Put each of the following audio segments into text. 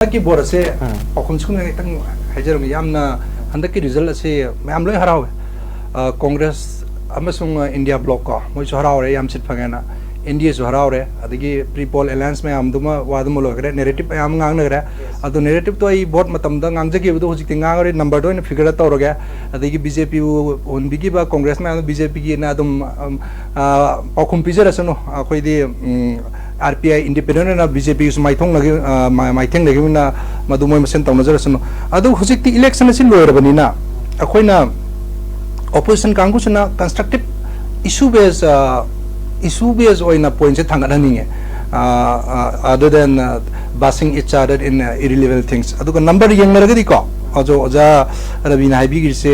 की बोर्ड से पाखुम सुने तंग हाइजरम यामना हंदक की रिजल्ट से मैम लोई हरावे कांग्रेस अमसुंग इंडिया ब्लॉक का मोइ हरावे याम सिट फंगेना इंडिया जो हरावे अदगी प्री पोल अलायंस में आमदुमा वादम लोगरे नेरेटिव याम ngang नगरे अदो नेरेटिव तो आई बोर्ड मतम द ngang जगे बदो हुजिक ngang रे नंबर दो इन फिगर तौरगे अदगी बीजेपी उनबिगी बा कांग्रेस में बीजेपी की ना तुम पाखुम पिजरसनो अखोइदी RPI independent na BJP is maithong lagi maitheng lagi na madumoi masen tawna jarasno adu hujikti election sin loirabani na akoina opposition kangu suna constructive issue based oina point se thangadani other than bashing each other in irrelevant things adu number yang naragadi ko ajo oja rabina haibi girse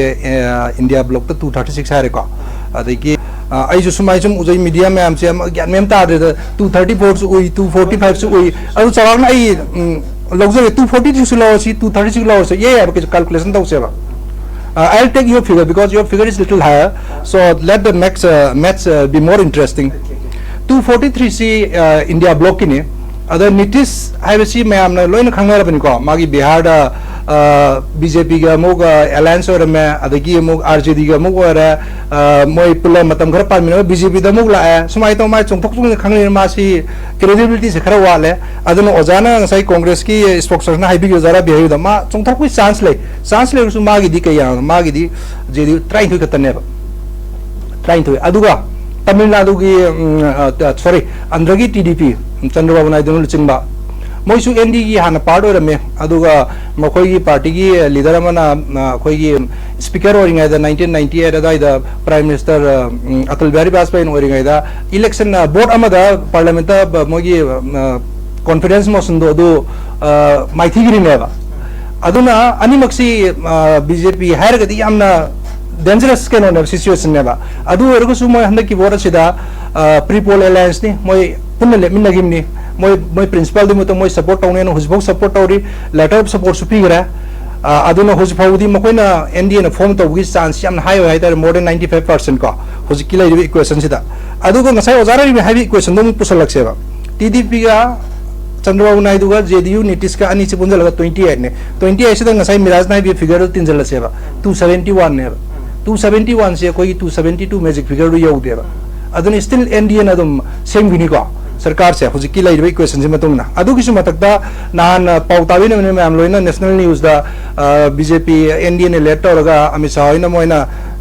India block to 236 hare ko adiki I just my some media में हमसे ज्ञान में बता रहे थे 234 से हुई 245 से हुई अब सवाल ना ये लोग जो 240 से लाओ सी 236 लाओ से ये है कि कैलकुलेशन तो उसे I'll take your figure because your figure is little higher so let the next maths be more interesting 243 से India block की ने अदर नीतीश है वैसी मैं हमने लोइन खंगार बनी को मागी बिहार BJP का मुग alliance और मैं अदगी मुग RJD का मुग और मोई पुला मतम घर पार मिलो BJP दा मुग लाया सुमाई तो मैं चुंग थोक खंगने मासी credibility से खरा वाले अदनो ओजाना सही कांग्रेस की स्पोक्सपर्सन हाई भी ओजारा बिहार दा मा चुंग थोक कोई चांस ले उसु मागी दी कया मागी दी जेदी ट्राई थोक तने ट्राई थोक अदुगा तमिलनाडु की सॉरी आंध्र की TDP चंद्रबाबू नायडू चिंबा मोइसु एनडी की हाना पार्ट ओरमे अदुगा मखोई पार्टी की लीडर मना खोई की स्पीकर ओरिंगाय द 1998 अदाय द प्राइम मिनिस्टर अटल बिहारी वाजपेयी ओरिंगाय द इलेक्शन बोर्ड अमदा पार्लियामेंट मोगी कॉन्फिडेंस मोशन दो माइथिगिरी नेबा अदुना अनिमक्सी बीजेपी हायरगदी यामना डेंजरस केनो सिचुएशन नेबा अदु ओरगसु मोय हंदकी बोर्ड सिदा प्री पोल अलायंस नि मोय पुन्ना लेमिनगिमनी मोय प्रिंसिपल दिमो तो मोय सपोर्ट तौने न हुजबो सपोर्ट तौरी लेटर ऑफ सपोर्ट सुपीगरा अदुना हुजफाउदी मकोइना एनडीए न फॉर्म तौगी चांस याम हाई हाई तर मोर देन 95% का हुजकी लाइबी इक्वेशन सिदा अदुगो नसाय ओजारा रि हाइबी इक्वेशन दम पुसलक्सेबा टीडीपी गा चंद्रबाबू नायडू गा जेडीयू नीतीश का अनि से पुंजलगा 28 ने 28 सिदा नसाय मिराज नाय बी फिगर तिनजलसेबा 271 ने 271 से कोई 272 मैजिक फिगर रो यौदेबा अदुन स्टिल एनडीए न दम सेम गिनी को सरकार से हुजिकी लाइबी इक्वेशन से मतुंगना अदुगिसु मतकदा नान पाउताबी ने मैम लोइना नेशनल न्यूज दा बीजेपी एनडीए ने लेट तौरगा अमित शाह होइना मोइना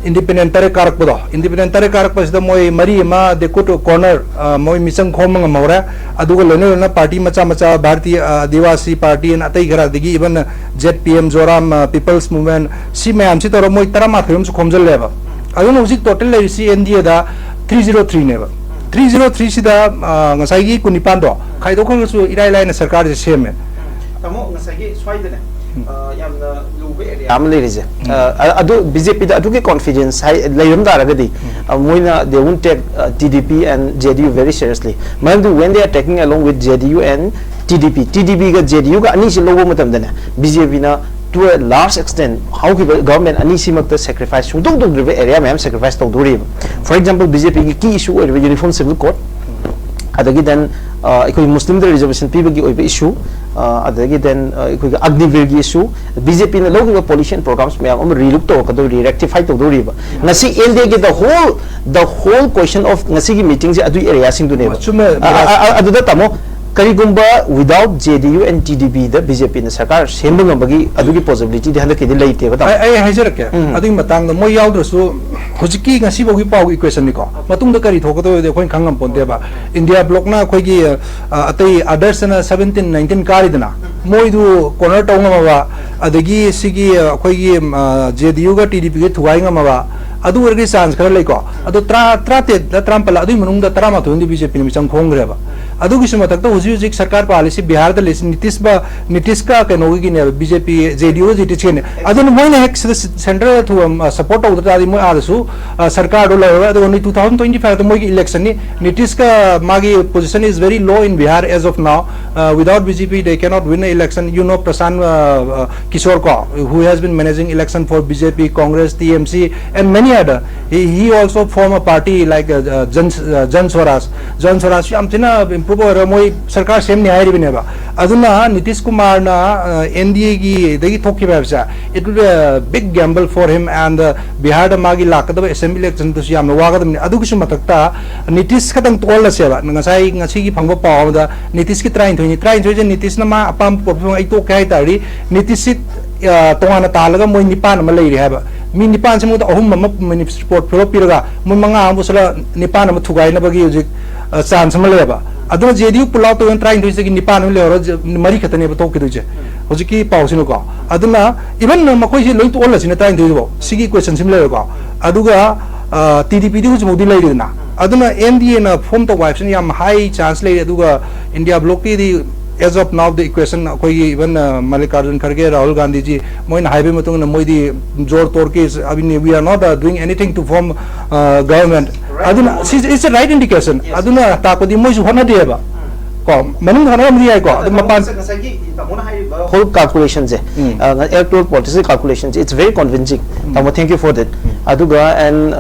इंडिपेंडेंट तरे कारकपदो इंडिपेंडेंट तरे कारकपसिदा मोय मरी मा देखुट कॉर्नर मोय मिसंग खोमंग मौरा अदुगा लोइना पार्टी मचा मचा भारतीय आदिवासी पार्टी न अतै घरा दिगी even ZPM Zoram people's movement सी मैम सी तोर मोय तरा माथयम सु खोमजल लेबा अदुन हुजिक टोटल लेसी एनडीए दा 303 नेबा 303 सिदा ngasai kunipan do khai do khang su irai lai na sarkar je seme tamo ngasai gi swai de yamna lube area am le rije adu BJP da adu ke confidence hai leirum da ragadi moina they won't take TDP and JDU very seriously man when they are taking along with JDU and TDP ga JDU ga ani si logo matam dana BJP na to a large extent how government ani simak the sacrifice sudong dong river area ma'am sacrifice to do for example BJP ki key issue or uniform civil code adagi then ikoi muslim reservation people ki oiba issue adagi then ikoi agniveer ki issue BJP na local pollution programs ma'am relook to kado rectify to do riba ngasi LD ki the whole question of ngasi ki meeting se adu area sing du ne adu da tamo Karigumba without JDU and TDP the BJP na sarkar sembang bagi adugi possibility de handa ke de laite ba ai haijarake adu matang da moy yaudrusu hujiki ngasi bogi pau equation ni ko matung da kari thok do de khoi khangam ponte ba India block na khoi gi atai others na 17 19 kari dana moy du corner tong ma ba adagi sigi khoi gi JDU ga TDP ge thuai ngam ba adu wergi chance khara lei ko adu tra te da trampala adu manung da tara ma thundi BJP ni chang khongre ba adu gi sumatak to हुजी सरकार policy Bihar the Nitish का कनोगी ने BJP JDU GT छेने अदन मोइने हेक central थु support औ दादी मो आदसु सरकार दो लवा द 2025 द मोगी इलेक्शन नि नीतीश का मागी position is very low in Bihar as of now without BJP they can not win the election you know Prashant Kishor को who has been managing election for BJP Congress TMC and many other he also form a party like Jan Swaraj yam Thina improve or moi sarkar same ne hairi bine ba aduna Nitish Kumar na NDA gi degi thoki ba sa it will be a big gamble for him and Bihar da magi lakada assembly election to yam waga da adu ki sumatakta Nitish kadang tol la se ba ngasai ngasi gi phangba paw da Nitish ki train thoi Nitish na ma apam population ai to kai tari Nitish tongana talaga moi nipan ma leiri ha ba mi nipan se mu da ahum ma ministry portfolio piraga mo manga busala nipan ma thugai na bagi ujik chance ma leba adu JDU pull out to trying to say nipan le ro mari khatane ba to ki duje hojiki pausinu ko aduna even makoi se loi to all sin trying to bo sigi question sim le ko aduga TDP di hu mudi leiri na aduna NDA na form to wife yam high chance le aduga India block di as of now the equation koi even Mallikarjun Kharge Rahul Gandhi ji moi na highway matung na moi di jor tor ke abhi we are not doing anything to form government aduna it's a right indication aduna ta ko di moi su hona de ba ko manung hona mri ai ko mapan whole calculations electoral policy calculations it's very convincing thank you for that aduga and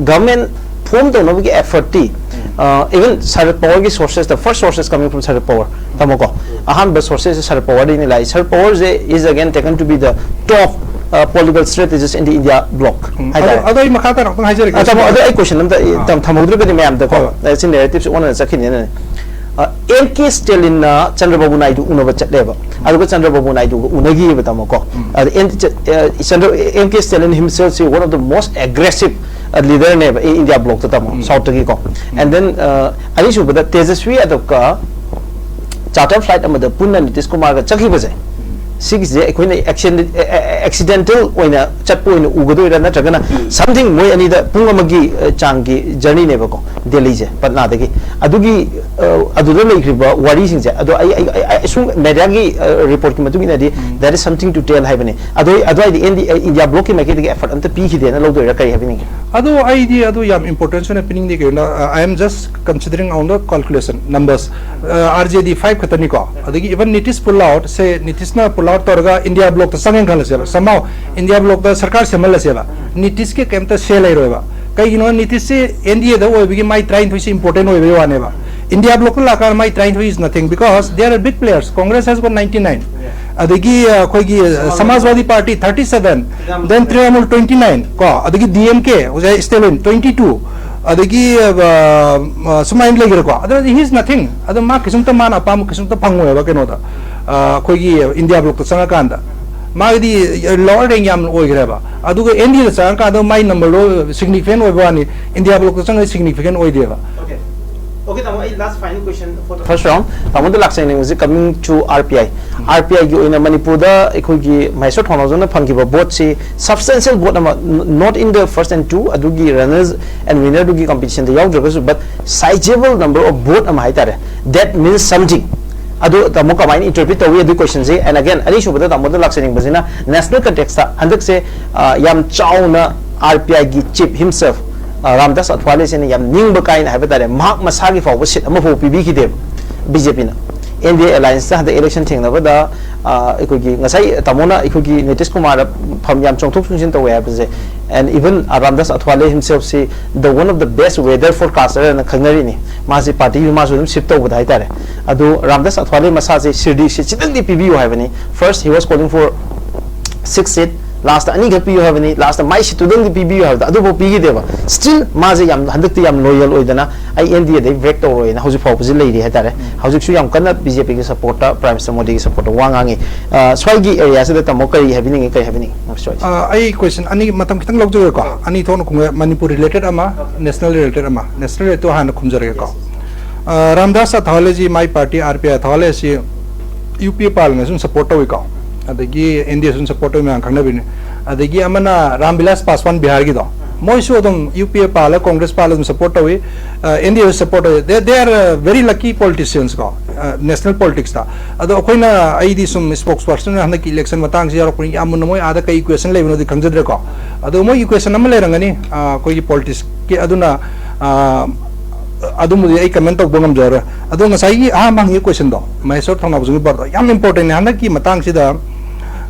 government form to no effort even Sharad Pawar ki sources, the first sources coming from Sharad Pawar. Tamoko. Aham sources is Sharad Pawar in Lai. Sharad Pawar is again taken to be the top political strategist in the India bloc. Other makata no hajar. Other question. Tamudru bani mayam the call. That's in narratives one and second. MK Stalin Chandrababu Naidu unova chatleba. Aduga Chandrababu Naidu unagi betamoko. MK Stalin himself is one of the most aggressive leader in India bloc to tamo South Turkey. And then Alishu but the Tejaswi adoka charter flight amada Punna Nitish Kumar ga chaki baje. Six accidental oina chatpo in Ugado na tragana something moi ani da pungamagi changi journey neba ko Delhi je Patna degi adugi aduda lekriba wari sing je adu I assume media gi report ki matu gi there is something to tell haibane adu India block ki make the effort anta pi ki de na lo do ra kai habini adu adu yam importance na pinning de I am just considering on the calculation numbers RJD 5 khatani ko adugi even Nitish pull out say Nitish na pull out torga India block to sangen khala se somehow India block the sarkar semal se ba Nitish ke kemta se lai ro ba kai gino Nitish se NDA da oi bigi my trying to is important oi ba ne ba India block la kar my trying to is nothing because they are big players Congress has got 99 adigi koi gi Samajwadi Party 37 then Trinamool 29 ko adigi DMK ujai Stalin 22 adigi sumain legir ko adu he is nothing adu ma kisumta man apam kisumta phango ba keno da koi gi India block to sanga kanda magdi lower rank yam oi greba aduga NDA da sanga kanda my number ro significant oi ba ni India block to sanga significant oi deba. Okay, last final question for the first round. I want to like saying was coming to RPI. RPI in Manipur da ekhoi Mysore Thonazon na phangkiba vote se substantial vote not in the first and two adugi runners and winner dugi competition the yaw but sizable number of vote am haitare that means something. Adu tamo kamai interpret the way the questions and again ani shubada tamo the like saying bazina national context handak se yam chauna RPI gi chief himself Ramdas Athwale se yam ningba kain haibadare mak masagi fawba sit ama fo PB ki de BJP na NDA alliance the election thing na bada ikogi ngasai tamona ikogi Nitish Kumar pham yam chongthok sungsin to way baje and even Ramdas Athwale himself say the one of the best weather forecaster na khangari ni masi party ma so shift to budai tare adu Ramdas Athwale masa se shirdi se chitang di PB haibani first he was calling for 6 seat last ani ga PU have any last my student the PBU have adu bo PG deba still maze yam handakti yam loyal oidana I NDA they vector oina hauji fawpose lady hatare hauji su yam kana BJP ki supporter Prime Minister Modi ki supporter wangangi swagi area se ta mokari happening I question ani matam kitang logjo ko ani thon khung Manipur related ama national related to han khumjare ko Ramdas Athwale ji my party RPI Athwale si UP parliament sun support ko adagi NDA sun support me khangna bin adagi amana Ramvilas Paswan Bihar gi do moi so dum UPA pala Congress pala dum support awi NDA support they are very lucky politicians ko national politics ta ado koina ID sum spokesperson hana ki election matang si ro amun moi ada kai equation le bino di khangjadre ko ado moi equation am le rangani koi politics ki aduna adum ai comment tok bongam jara ado ngasai mang equation do mai so thong na bujung bar yam important hana ki matang si da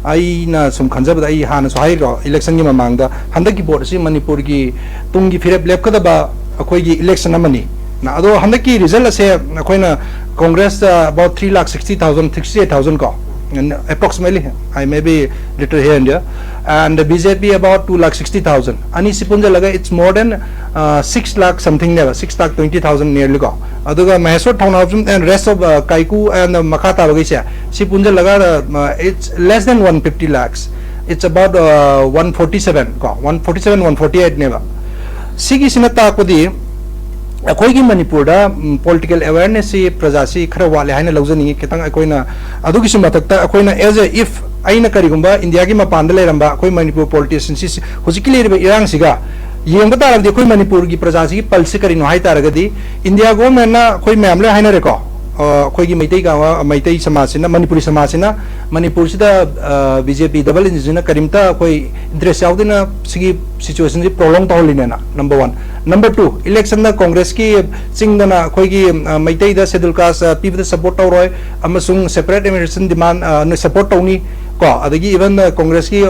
I na some concept I han so high election gi mamang da handaki board si Manipur gi tungi firep lep kada ba akoi gi election amani na ado handaki result se akoina Congress about 3,60,000, 68,000 ko, and approximately. I may be little here and there, and the BJP about 2,60,000. Ani sipunja laga it's more than 6 lakh something never 6,20,000 nearly go. Aduga Maheswar Thaunawjum and rest of Kaiku and Makata Bagisha sipunja laga it's less than 150 lakhs. It's about 147 go 147 148 never. Sigi sinata kodi अखोई Manipur political awareness से प्रजासी खर वाले है लौजनी खितंग अखोइना अदुगिसु मतकता अखोइना as if आइना करिगुंबा India की मपान लेरंबा अखोई Manipur politician से हुजिकी लेरिबा इरांग सिगा Young तारगदि अखोई मणिपुर की प्रजासी की पल्स करिनो हाय तारगदि इंडिया गवर्नमेंट ना अखोई मैमले हायना रेको अखोई मैतई का मैतई समाज से मणिपुरी समाज से मणिपुर से बीजेपी डबल इंजन करीमता अखोई इंटरेस्ट यावदिना सिगी सिचुएशन से प्रोलॉन्ग तौलिनेना नंबर 1 नंबर 2 इलेक्शन ना कांग्रेस की चिंगदना अखोई की मैतई दा शेड्यूल कास्ट पीबदा सपोर्ट तौरोय अमसुंग सेपरेट एडमिनिस्ट्रेशन डिमांड सपोर्ट तौनी को अदगी इवन कांग्रेस की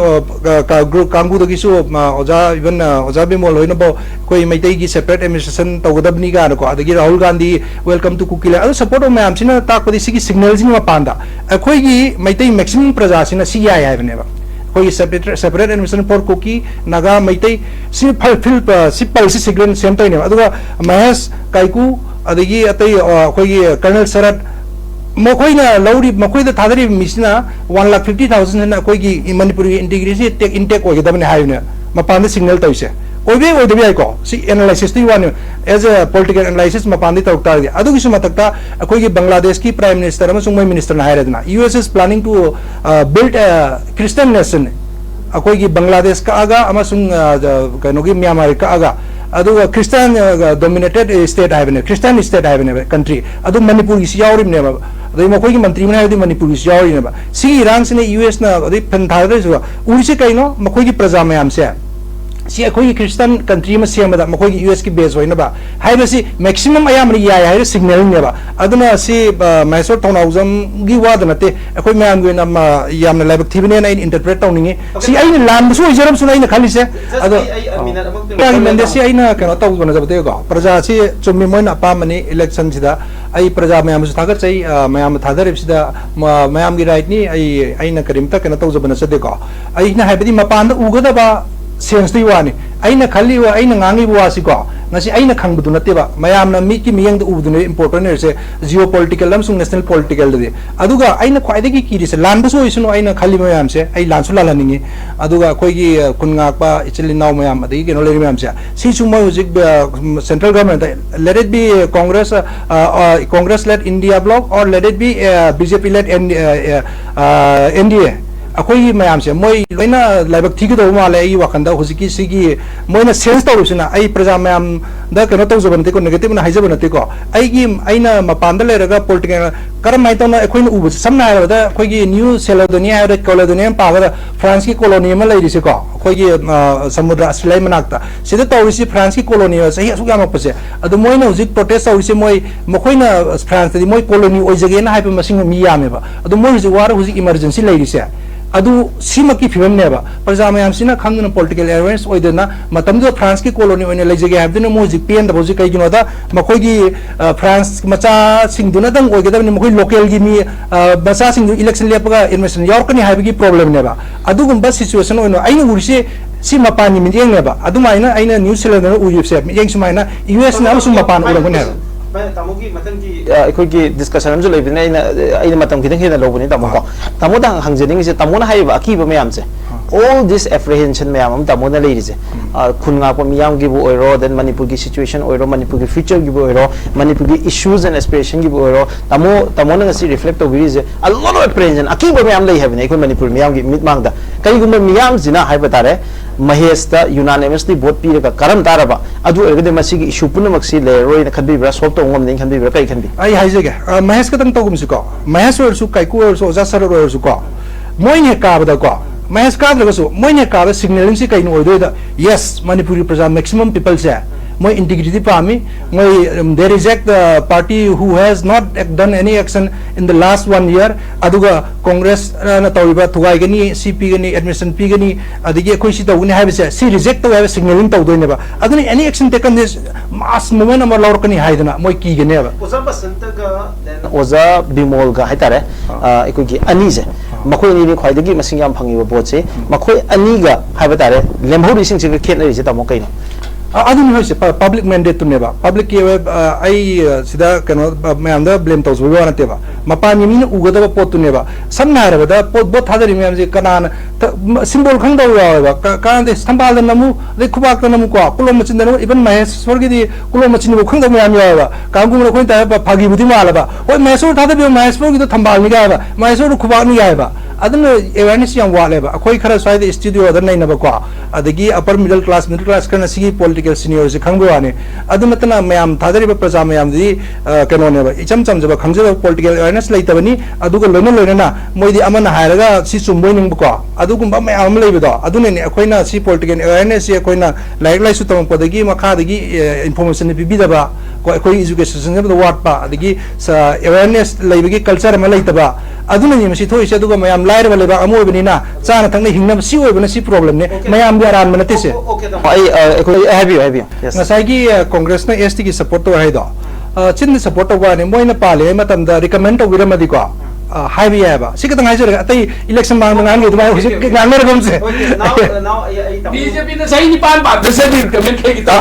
ग्रुप कांगू दगिसु ओजा इवन ओजा बेमोल होइनबो कोई मैतई की सेपरेट एडमिनिस्ट्रेशन तौगदबनी गान को अदगी राहुल गांधी वेलकम टू कुकीला अदु सपोर्ट मैम सिना ताकपदि सिगी सिग्नल्स नि मपांदा अखोई की मैतई मैक्सिमम प्रजा सिना सी याय हायबनेबा कोई separate administration for Kuki Naga Meitei सि फिल सिपल सि सिग्नल सेंटर ने अदुगा महेश काइकू अदगी अतई अखोई कर्नल शरद मखोइना लौरी मखोइदा थादरी मिसना 1,50,000 ना कोई की मणिपुरी इंटीग्रिटी टेक इंटेक होगदबने हायने मपान सिग्नल तौसे ओबे ओदबे आइको सी एनालिसिस ती one as a political analysis मपान तौता अदुगी सु मतकता अखोई की बांग्लादेश की प्राइम मिनिस्टर अमसुंग मै मिनिस्टर ना हायरदना US is planning to build a Christian nation अखोई की बांग्लादेश का आगा अमसुंग कनोगी म्यांमार का आगा अदुगा क्रिश्चियन डोमिनेटेड स्टेट हायबने क्रिश्चियन स्टेट हायबने कंट्री अदु मणिपुर की यावरिने अदई मखोई की मंत्री मना मणिपुर की यावरिने सी इरान से यूएस ना अदई फनथादे उरिसे कइनो मखोई की प्रजा मयाम से सी अखोई क्रिश्चियन कंट्री में सेमदा मखोई की यूएस की बेस होइनबा हाइबसी मैक्सिमम अयामरी याय हाय सिग्नल नेबा अदुना सी मैसोर थौनाउजम गी वाद नते अखोई मयाम गे नम यामना लाइबक थिबने ना इंटरप्रेट तौनिंगे सी आइन लाम सु इजरम सुना इन खाली से अदो आई मेंदे सी आइन कनो तौबना जबते गो प्रजा सी चुम्मी मोइन अपामनी इलेक्शन सिदा आई प्रजा मयाम सु थागत चई मयाम थादर सिदा मयाम गी राइट नि आई आइन करिमता कनो तौजबना सदे गो आई ना हाइबदी मपान उगदबा सेंस दी वानी आइना खल्ली वा आइना ngangi वासी को ngasi aina khangbudu nateba mayamna mi ki miyang ubudune important se geopolitical amsung national political de aduga aina khwaide ki kiri se lan baso isunu aina khali mayam se ai lan su lalaningi aduga khoi gi kunga pa ichili naw mayam adi ke no le mayam se si summa hujik central government let it be congress led india bloc or let it be bjp led nda अखोई ma'am से मोई लोइना लाइबक थिगदो माले आई वखंदा हुजिकी सिगी Moina sense तौरुसिना आई प्रजा ma'am the कनो तौजबनते को negative ना हाइजबनते को आईगी आइना मपानदा लेरगा political करम माइतोना अखोइन उबु समना हायदा अखोइगी न्यू सेलोडोनिया हायदा कोलोडोनिया पागदा फ्रांस की कॉलोनी में लैरिसे को अखोइगी समुद्र अस्ट्रेलिया मनाक्ता सिदा तौरिसि फ्रांस की कॉलोनी सही असुक यामपसे अदु मोइना हुजिक प्रोटेस्ट तौरिसि मोइ मखोइना फ्रांस दी मोइ कॉलोनी ओइजगेना हाइप मसिंग मी यामेबा अदु मोइ हुजिक वार हुजिक इमरजेंसी लैरिसे अदु सीमकी फिल्म नेबा प्रजा मयाम सिना खंगना पॉलिटिकल अवेयरनेस ओइदना मतमदो फ्रांस की कॉलोनी ओइने लेजगे हाबदना मोजि पेन दबोजि कइगिनोदा मखोइगी फ्रांस मचा सिंगदुना दंग ओइगदबनि मखोइ लोकल गी मी मचा सिंगदु इलेक्शन लेपगा इन्वेस्टन यावकनि हाबगी प्रॉब्लम नेबा अदुगुंबा सिचुएशन ओइनो आइनो उरिसे सी मपानी मियेंग नेबा अदुमाइना आइना न्यूज़ सेलेंडर उरिसे मियेंग सुमाइना यूएस ना सुम मपान ओरगने तामोगी मतन की अखोगी डिस्कशन हम जो लेबिने आइना मतम खिदंग हेना लोबनि तामो को तामो दंग हंगजेनिंग से तामोना हाइबा अकीबा मयाम से all this apprehension मैम तामोना लेरिसे खुनगा को मियाम की बो ओइरो देन मणिपुर की सिचुएशन ओइरो मणिपुर की फ्यूचर की बो ओइरो मणिपुर की इश्यूज एंड एस्पिरेशन की बो ओइरो तामोना ngasi रिफ्लेक्ट ओबिरिजे a lot of apprehension अकीबा मैम ले हैबने को मणिपुर मियाम की मिट मांगदा कईगुम मियाम जिना हाइबा तारे महेशता यूनानिमसली वोट पीरगा करम तारबा अदु ओइगदे मसिगी इशू पुनमक्सी लेरोय न खनबिब्रा सॉल्व तो ngom ning खनबिब्रा कई खनबि आई हाइजेगे महेश कतंग तोगुमसु को महेश ओरसु काइकु ओरसु ओजा सर ओरसु को मोइने काबदा को महेश काद्रगसु मोइने काबा सिग्नलिंग से कइनो ओइदोदा यस मणिपुरी प्रजा मैक्सिमम पीपल से moi integrity pami moi they reject the party who has not done any action in the last 1 year aduga congress na tawiba thugai gani cp gani admission p gani adigi khoi si tawni haibse si reject taw have signaling taw doine ba aduni any action taken this mass movement amar lawr kani haidana moi ki gane ba oza basanta ga then oza bimol ga haitare ikoi gi ani je makhoi ni khoi dagi masing yam phangi bo che makhoi ani ga haiba tare lemhori sing sing khet nari je tamo kai no aduni hoise public mandate tuneba public ke ai sida kano mayamda blame taw zo na teba mapani min ugada pot tuneba samna hara da pot bot hadari mayam je kanan symbol khang daw ya ba kan de sambal namu de khubak namu ko kulom machin namu even mahesh sorgi di kulom machin bo khang daw mayam ya ba kangum ro khoin ta ba phagi budi mala ba oi mahesh thada bi mahesh bo gi to thambal ni ga ba mahesh ro khubak ni ga ba aduna awareness yang wale ba akoi khara sai de studio da nai na ba ko adagi upper middle class kana sigi political seniors khangbo ane adumatna mayam thadari ba praja mayam di kano ne ba icham cham jaba khangje political awareness lai tabani aduga loina loina na moidi amana hairaga si chumboi ning ko adugumba mayam lai ba do adune ne akoina si political awareness ye akoina like lai su tam podagi makha dagi information bi bi da ba ko akoi education ne ba wat pa adagi sa awareness lai bi culture ma lai taba aduna ni masi thoi se aduga mayam lair ba le ba amoi bani na chana thangna hingna si oi bana si problem ne mayam bi aran mana tise ai have you yes nasagi congress na st ki support to hai do chin support to wa ne moina pale matam da recommend to wiramadi ko hai bi ba sikatang hai jera atai election bang ngan ge duma husik ngan mer gom se now BJP na sai ni pan ba se ni recommend ke kita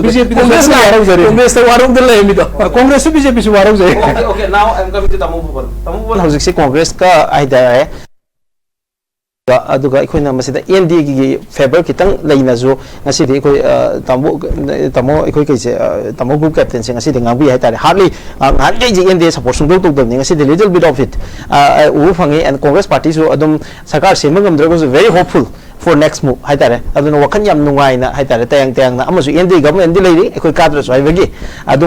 BJP congress to warung de le mi do congress BJP su warung je okay now I'm coming to tamu husik se congress ka ai da aduga ikhoina masida ND gi favor kitang leina zo ngasi de ikoi tamo ikoi kai se tamo group captain se ngasi de ngangbi hai tare hardly han ge ji ND support sung dok dok ngasi de little bit of it u phangi and congress party so adum sarkar semagam dra was very hopeful for next move hai tare aduna wakhan yam nungai na hai tare tayang na amasu ND government di leiri ikoi kadra so hai bagi